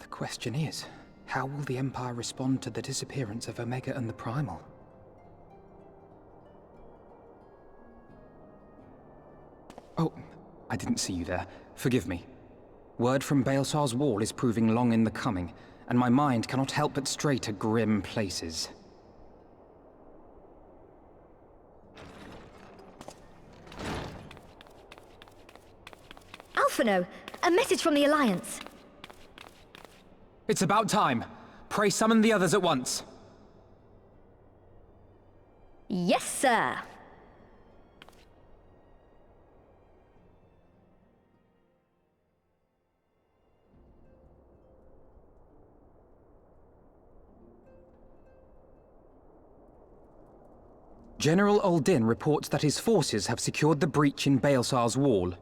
The question is, how will the Empire respond to the disappearance of Omega and the Primal? Oh, I didn't see you there. Forgive me. Word from Baelsar's wall is proving long in the coming, and my mind cannot help but stray to grim places. Alphino, a message from the Alliance. It's about time. Pray summon the others at once. Yes, sir. General Uldin reports that his forces have secured the breach in Baelsar's wall.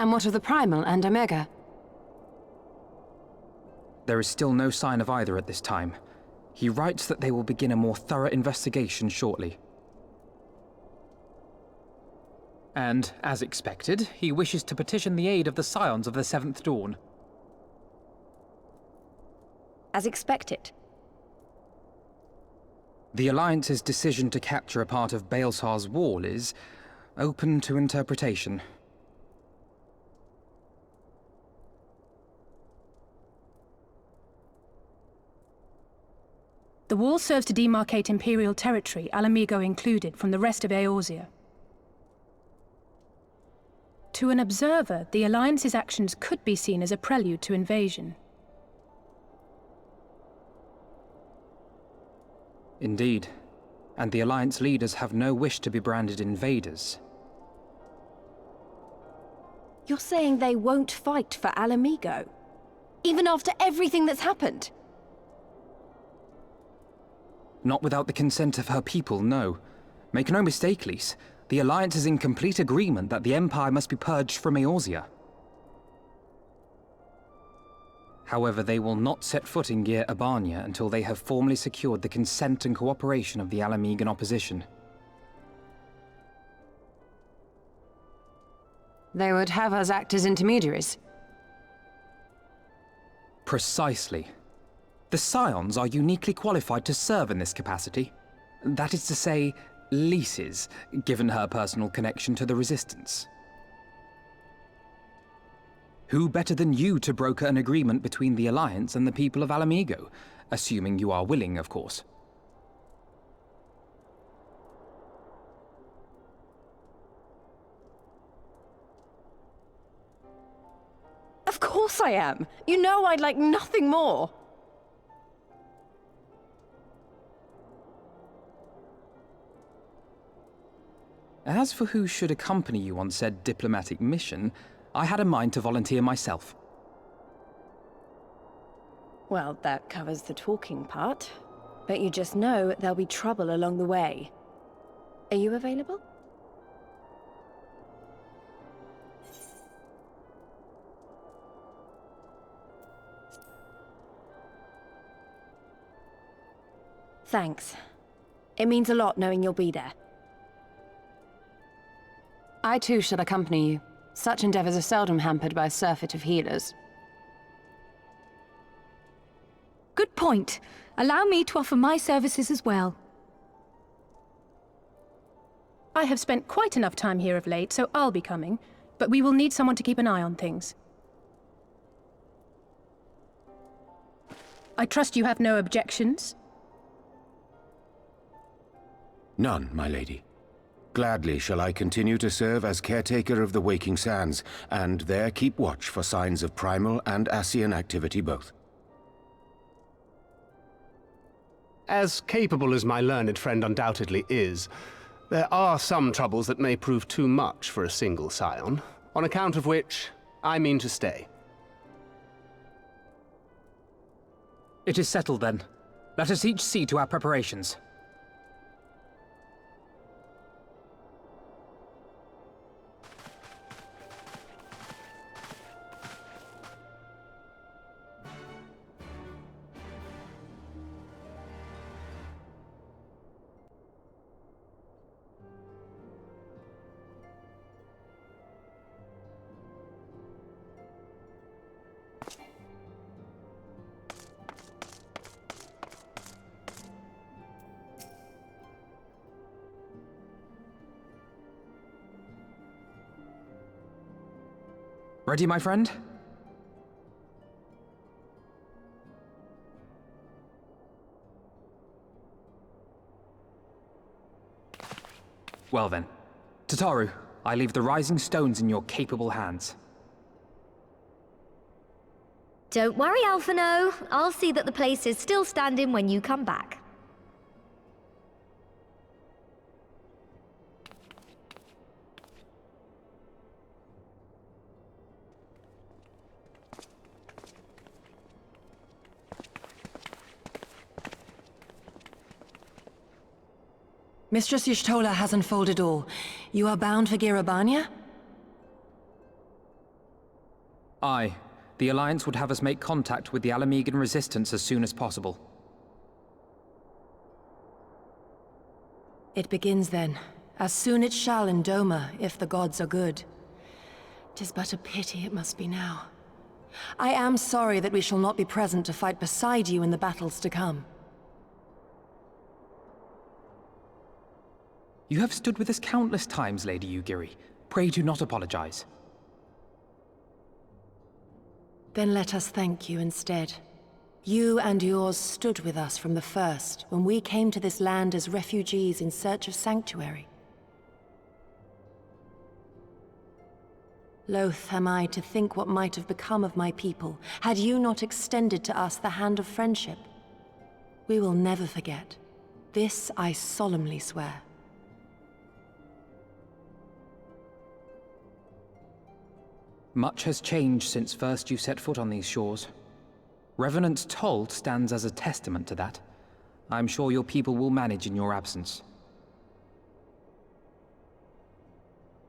And what of the Primal and Omega? There is still no sign of either at this time. He writes that they will begin a more thorough investigation shortly. And, as expected, he wishes to petition the aid of the Scions of the Seventh Dawn. As expected. The Alliance's decision to capture a part of Baelsar's wall is open to interpretation. The wall serves to demarcate Imperial territory, Alamigo included, from the rest of Eorzea. To an observer, the Alliance's actions could be seen as a prelude to invasion. Indeed. And the Alliance leaders have no wish to be branded invaders. You're saying they won't fight for Alamigo? Even after everything that's happened? Not without the consent of her people, no. Make no mistake, Lys. The Alliance is in complete agreement that the Empire must be purged from Eorzea. However, they will not set foot in Gyr Abania until they have formally secured the consent and cooperation of the Alamigan opposition. They would have us act as intermediaries. Precisely. The Scions are uniquely qualified to serve in this capacity. That is to say, Lys's, given her personal connection to the Resistance. Who better than you to broker an agreement between the Alliance and the people of Alamigo? Assuming you are willing, of course. Of course I am! You know I'd like nothing more! As for who should accompany you on said diplomatic mission, I had a mind to volunteer myself. Well, that covers the talking part. But you just know there'll be trouble along the way. Are you available? Thanks. It means a lot knowing you'll be there. I too shall accompany you. Such endeavors are seldom hampered by a surfeit of healers. Good point. Allow me to offer my services as well. I have spent quite enough time here of late, so I'll be coming. But we will need someone to keep an eye on things. I trust you have no objections? None, my lady. Gladly shall I continue to serve as caretaker of the Waking Sands, and there keep watch for signs of primal and Ascian activity both. As capable as my learned friend undoubtedly is, there are some troubles that may prove too much for a single scion, on account of which I mean to stay. It is settled then. Let us each see to our preparations. Ready, my friend? Well then. Tataru, I leave the rising stones in your capable hands. Don't worry, Alphino. I'll see that the place is still standing when you come back. Mistress Y'shtola has unfolded all. You are bound for Girabania? Aye. The Alliance would have us make contact with the Alamegan resistance as soon as possible. It begins then. As soon it shall in Doma, if the gods are good. 'Tis but a pity it must be now. I am sorry that we shall not be present to fight beside you in the battles to come. You have stood with us countless times, Lady Yugiri. Pray do not apologize. Then let us thank you instead. You and yours stood with us from the first, when we came to this land as refugees in search of sanctuary. Loath am I to think what might have become of my people, had you not extended to us the hand of friendship. We will never forget. This I solemnly swear. Much has changed since first you set foot on these shores. Revenant's toll stands as a testament to that. I'm sure your people will manage in your absence.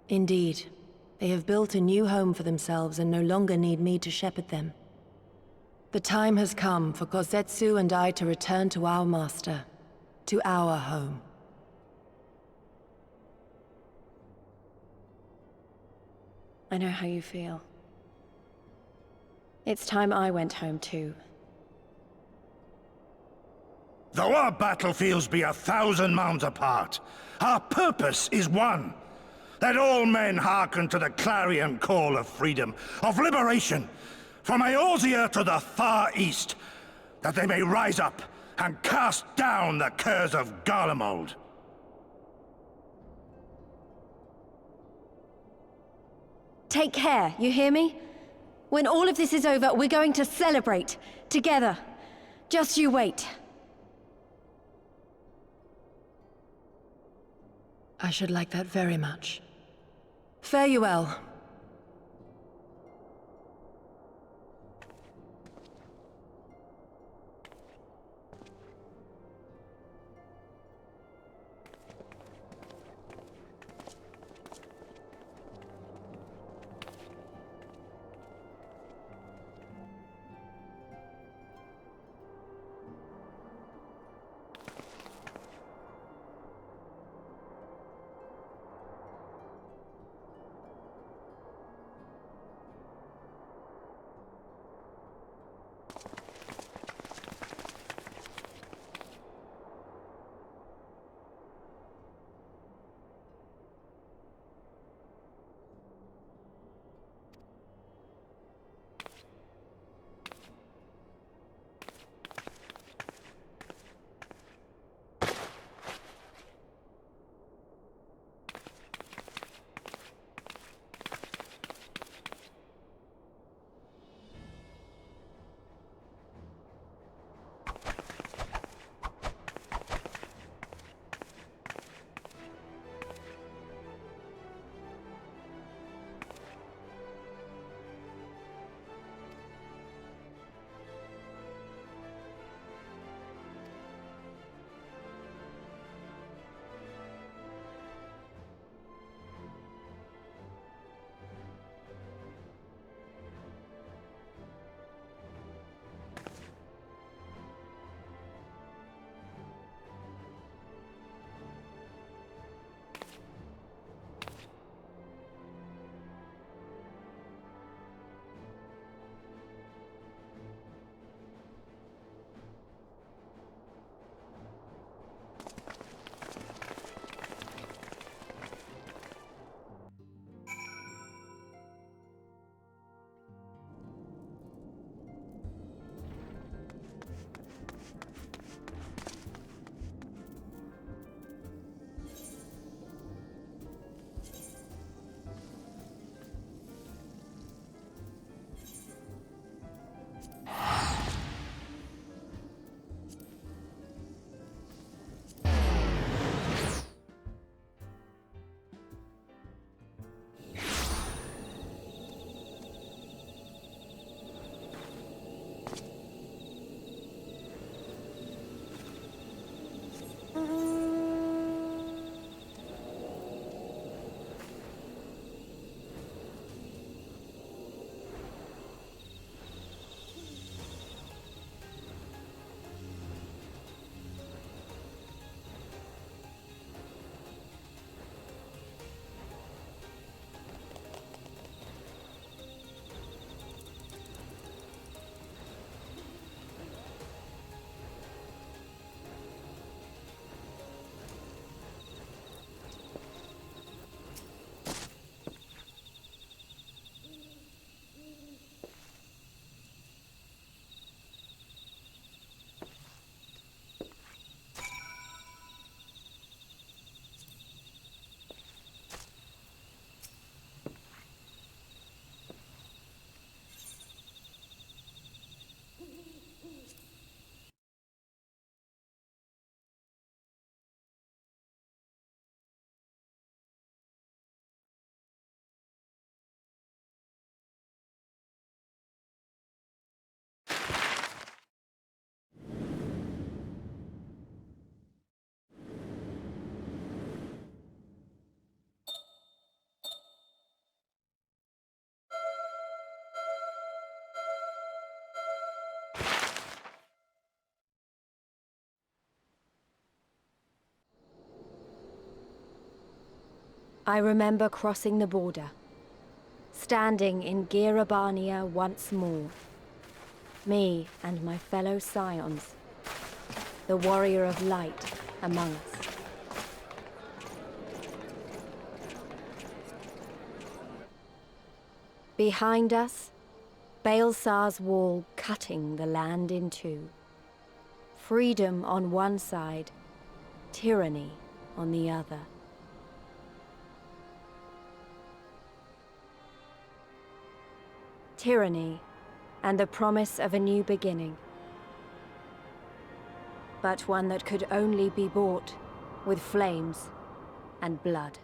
Indeed. They have built a new home for themselves and no longer need me to shepherd them. The time has come for Kozetsu and I to return to our master, to our home. I know how you feel. It's time I went home too. Though our battlefields be 1,000 mounds apart, our purpose is one. That all men hearken to the clarion call of freedom, of liberation, from Eorzea to the far east, that they may rise up and cast down the curse of Garlemald. Take care, you hear me? When all of this is over, we're going to celebrate. Together. Just you wait. I should like that very much. Fare you well. I remember crossing the border, standing in Girabania once more. Me and my fellow scions, the warrior of light among us. Behind us, Baelsar's wall cutting the land in two. Freedom on one side, tyranny on the other. Tyranny and the promise of a new beginning. But one that could only be bought with flames and blood.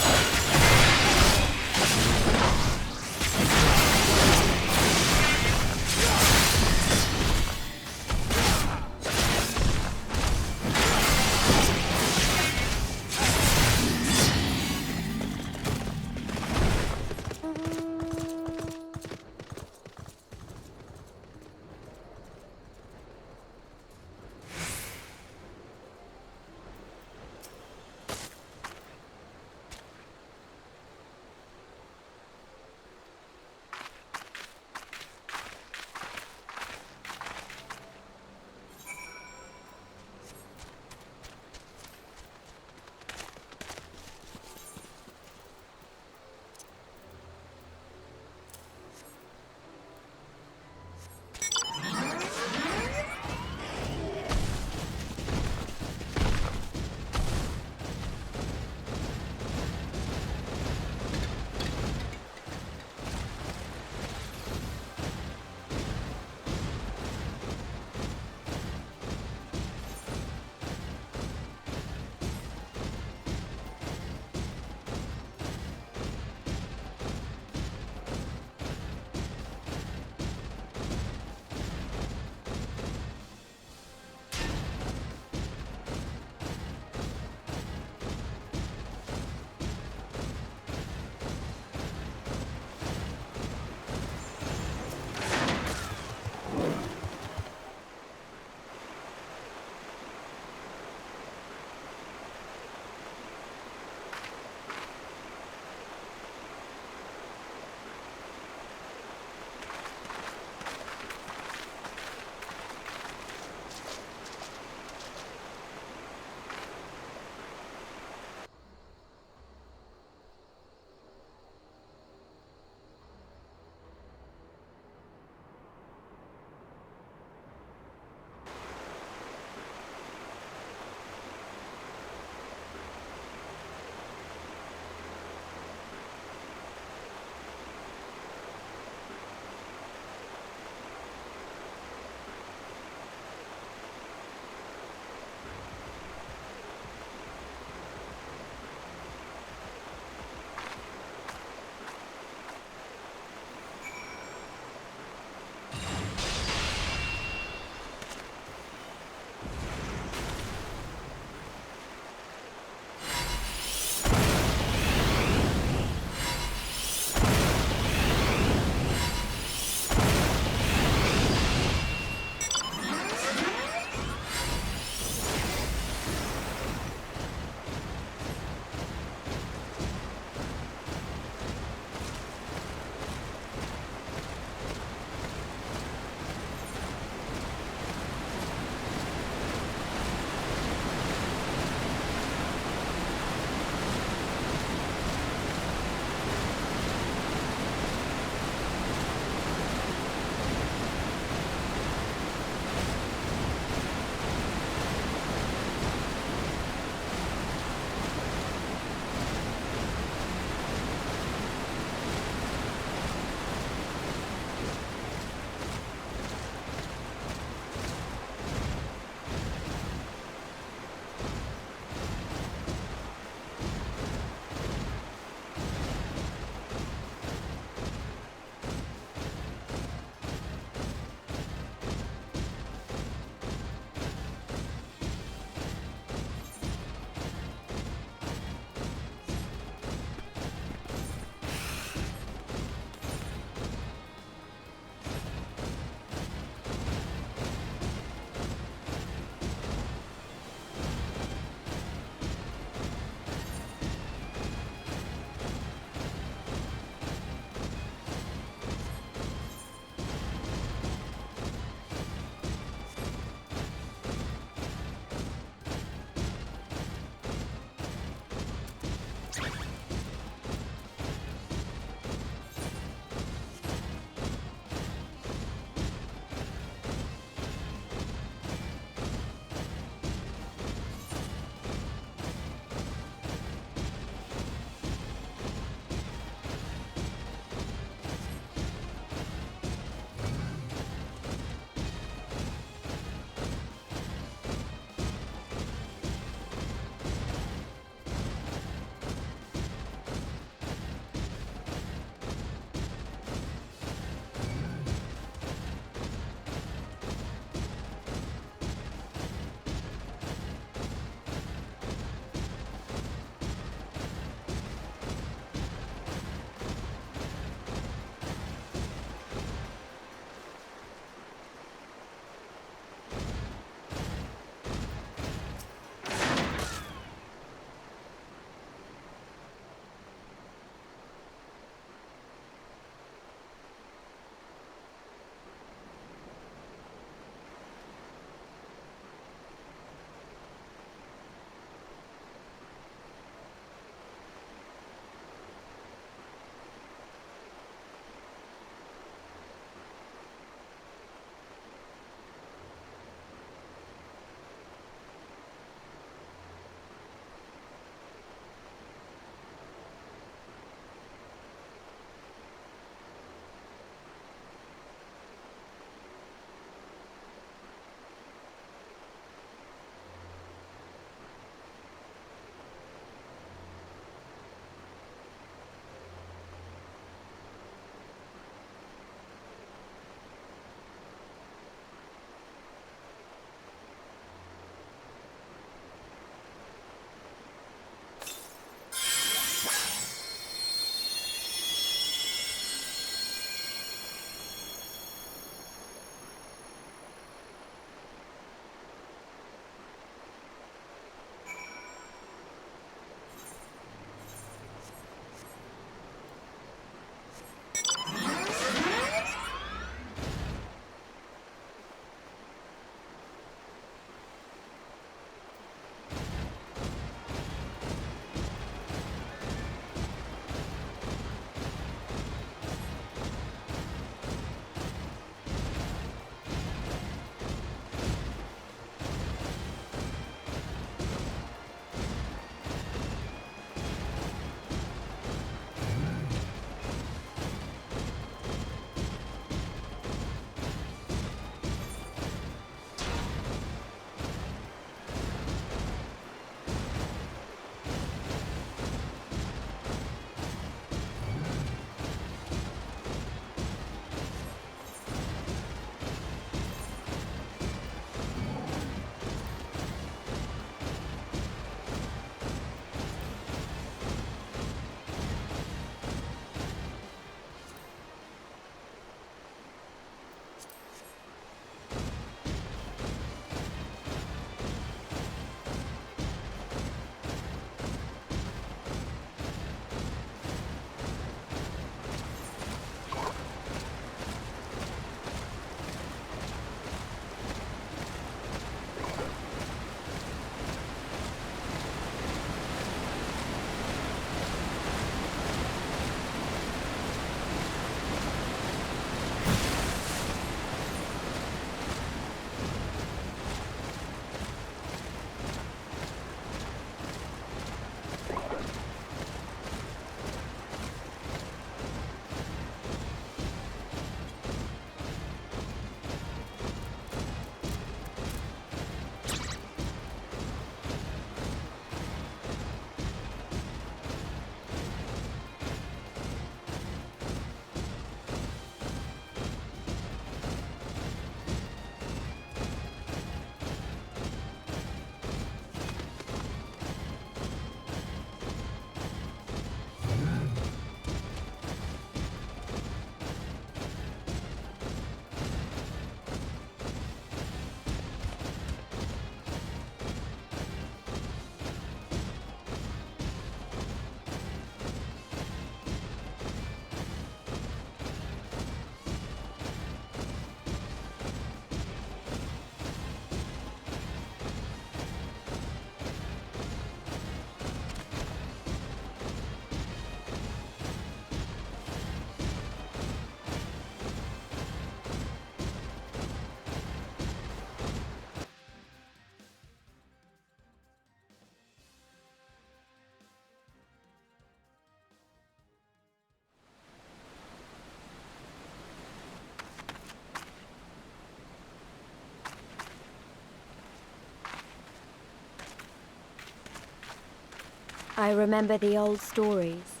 I remember the old stories.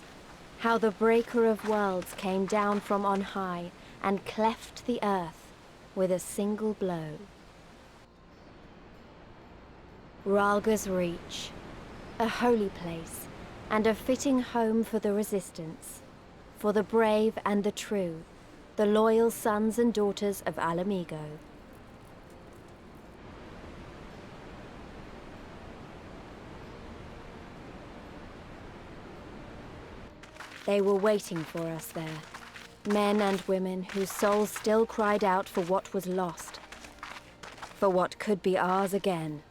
How the Breaker of Worlds came down from on high and cleft the earth with a single blow. Rhalga's Reach, a holy place, and a fitting home for the Resistance, for the brave and the true, the loyal sons and daughters of Alamigo. They were waiting for us there, men and women whose souls still cried out for what was lost, for what could be ours again.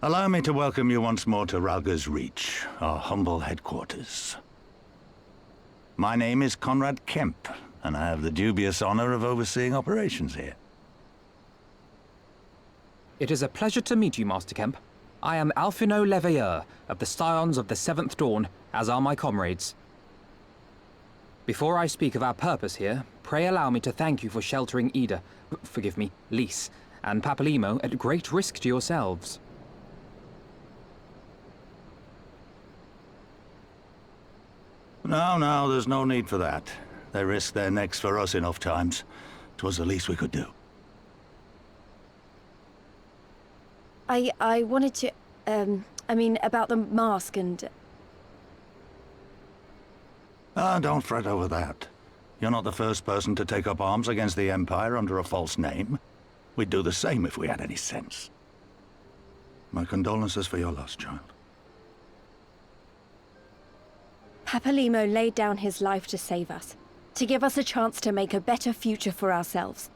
Allow me to welcome you once more to Rhalga's Reach, our humble headquarters. My name is Conrad Kemp, and I have the dubious honor of overseeing operations here. It is a pleasure to meet you, Master Kemp. I am Alphino Leveilleur of the Scions of the Seventh Dawn, as are my comrades. Before I speak of our purpose here, pray allow me to thank you for sheltering Ida, forgive me, Lys, and Papalymo at great risk to yourselves. No, there's no need for that. They risked their necks for us enough times. 'Twas the least we could do. I wanted to, I mean, about the mask and... Don't fret over that. You're not the first person to take up arms against the Empire under a false name. We'd do the same if we had any sense. My condolences for your loss, child. Papalimo laid down his life to save us, to give us a chance to make a better future for ourselves.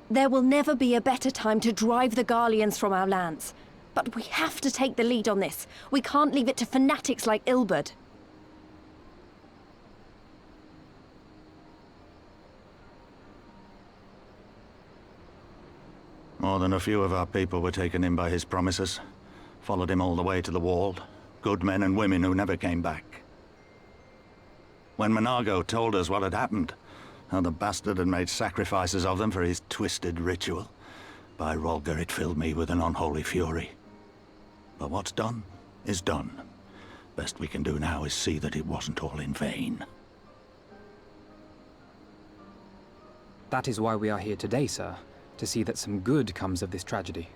There will never be a better time to drive the Garleans from our lands. But we have to take the lead on this. We can't leave it to fanatics like Ilberd. More than a few of our people were taken in by his promises. Followed him all the way to the wall. Good men and women who never came back. When Monago told us what had happened, how the bastard had made sacrifices of them for his twisted ritual, by Rolger, it filled me with an unholy fury. But what's done is done. Best we can do now is see that it wasn't all in vain. That is why we are here today, sir. To see that some good comes of this tragedy.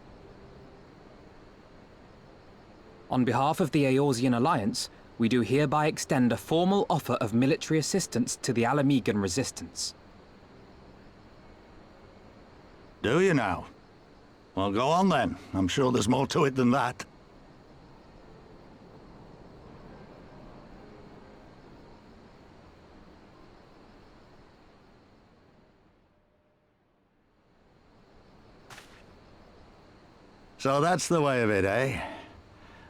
On behalf of the Eorzean Alliance, we do hereby extend a formal offer of military assistance to the Alamegan resistance. Do you now? Well, go on then. I'm sure there's more to it than that. So that's the way of it, eh?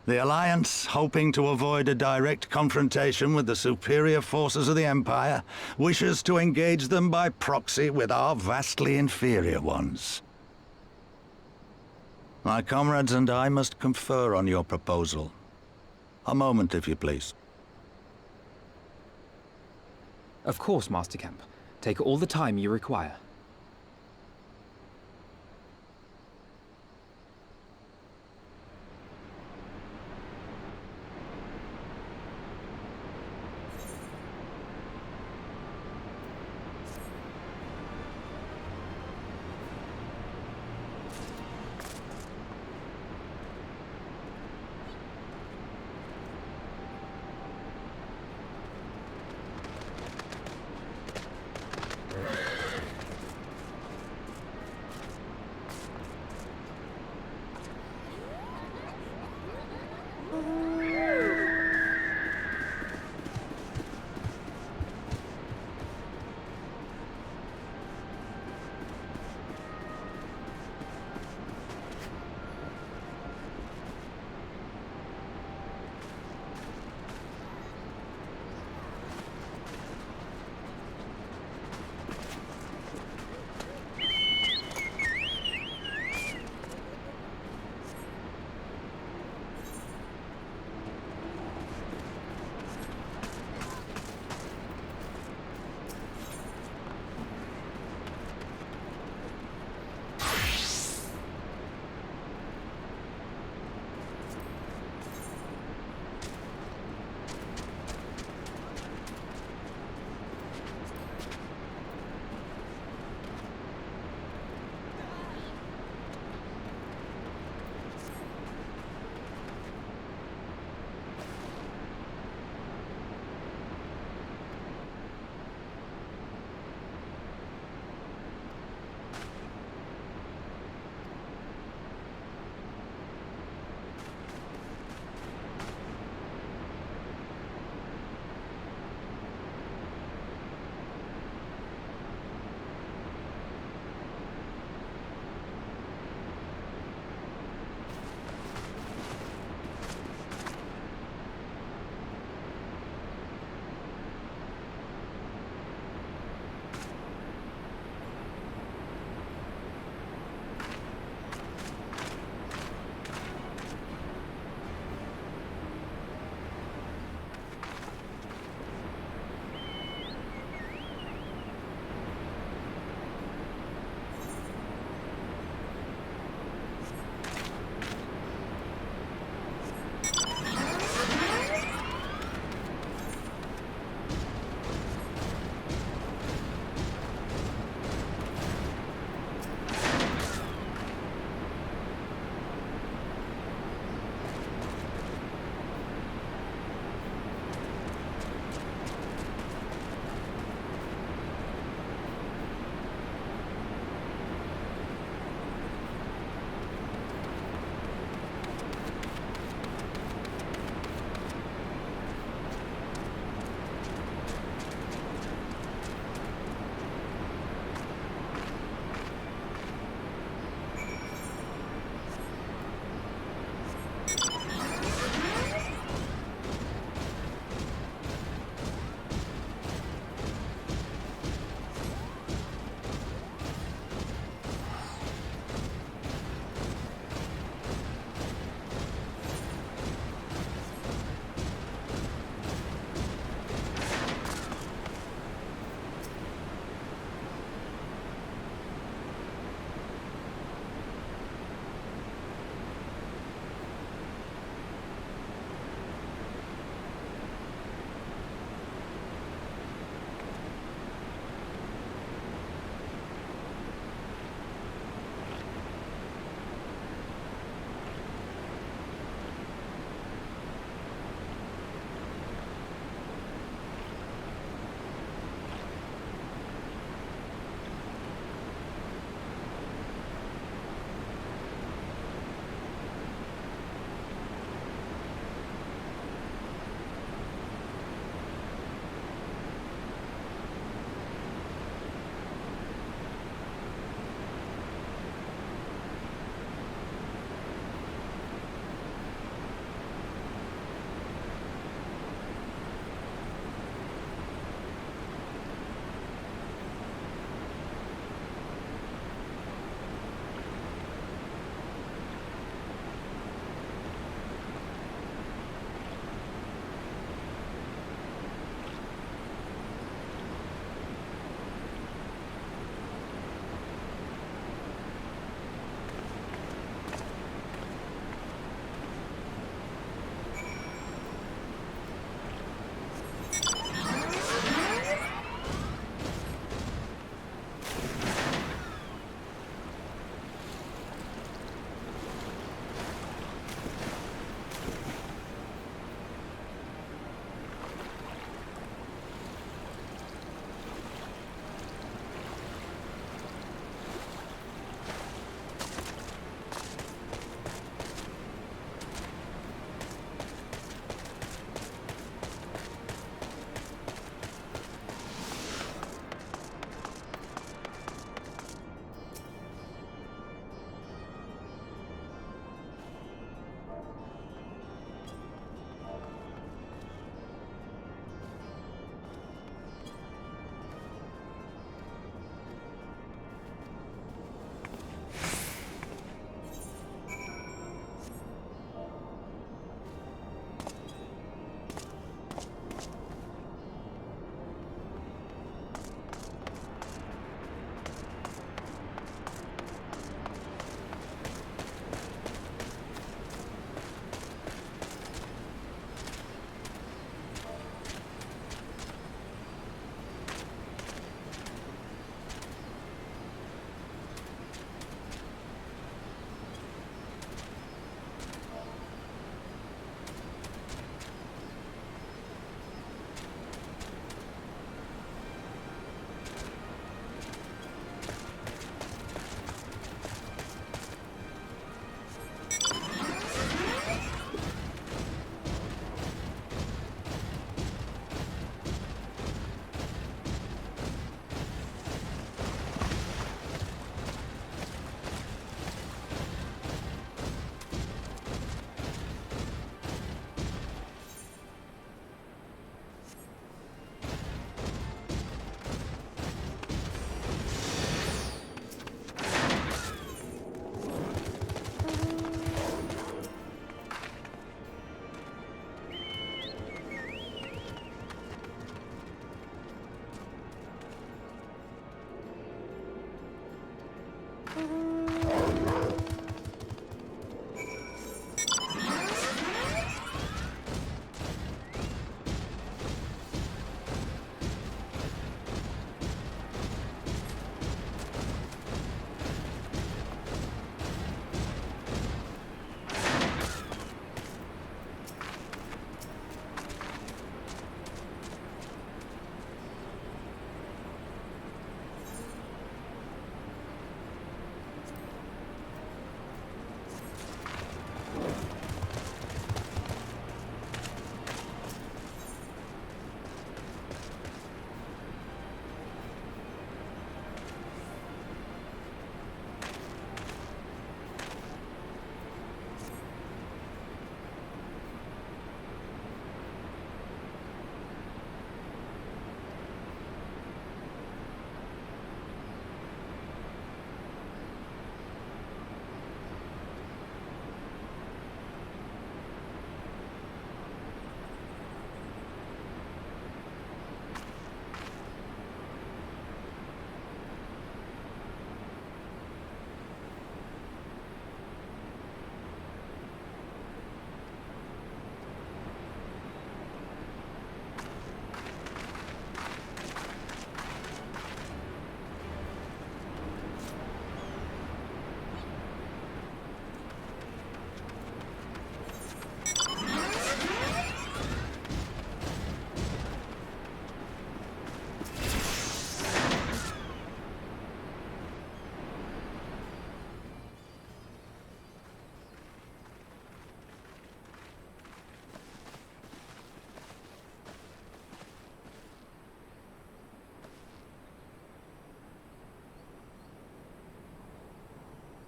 The Alliance, hoping to avoid a direct confrontation with the superior forces of the Empire, wishes to engage them by proxy with our vastly inferior ones. My comrades and I must confer on your proposal. A moment, if you please. Of course, Master Kemp. Take all the time you require.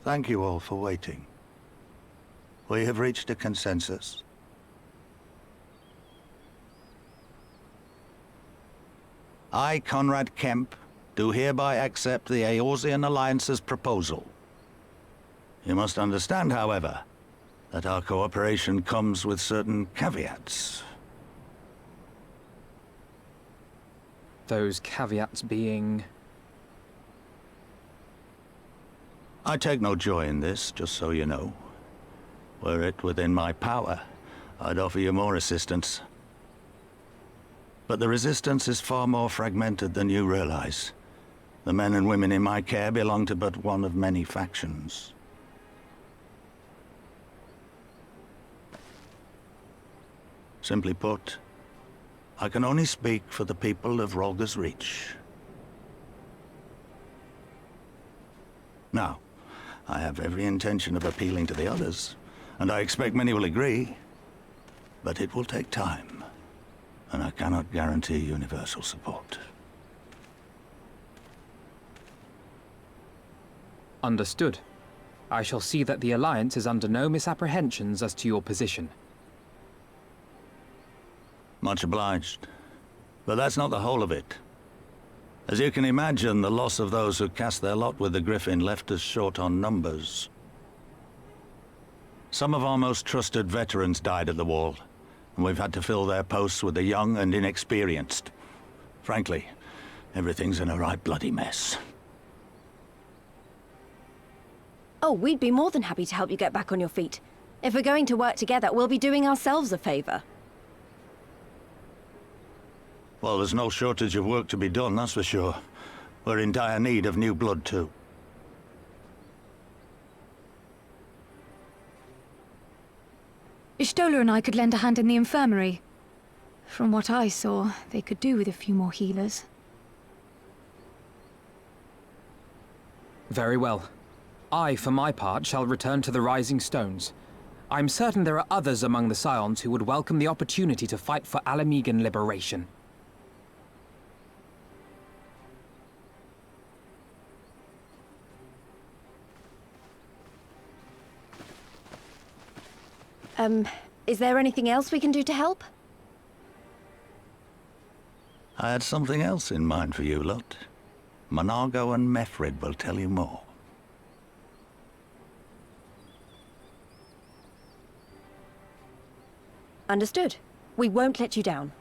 Thank you all for waiting. We have reached a consensus. I, Conrad Kemp, do hereby accept the Eorzean Alliance's proposal. You must understand, however, that our cooperation comes with certain caveats. Those caveats being... I take no joy in this, just so you know. Were it within my power, I'd offer you more assistance. But the Resistance is far more fragmented than you realize. The men and women in my care belong to but one of many factions. Simply put, I can only speak for the people of Rolga's Reach. Now, I have every intention of appealing to the others, and I expect many will agree. But it will take time, and I cannot guarantee universal support. Understood. I shall see that the Alliance is under no misapprehensions as to your position. Much obliged. But that's not the whole of it. As you can imagine, the loss of those who cast their lot with the Griffin left us short on numbers. Some of our most trusted veterans died at the wall, and we've had to fill their posts with the young and inexperienced. Frankly, everything's in a right bloody mess. Oh, we'd be more than happy to help you get back on your feet. If we're going to work together, we'll be doing ourselves a favor. Well, there's no shortage of work to be done, that's for sure. We're in dire need of new blood, too. Ishtola and I could lend a hand in the infirmary. From what I saw, they could do with a few more healers. Very well. I, for my part, shall return to the Rising Stones. I'm certain there are others among the Scions who would welcome the opportunity to fight for Alamegan liberation. Is there anything else we can do to help? I had something else in mind for you lot. Monargo and Mefred will tell you more. Understood. We won't let you down.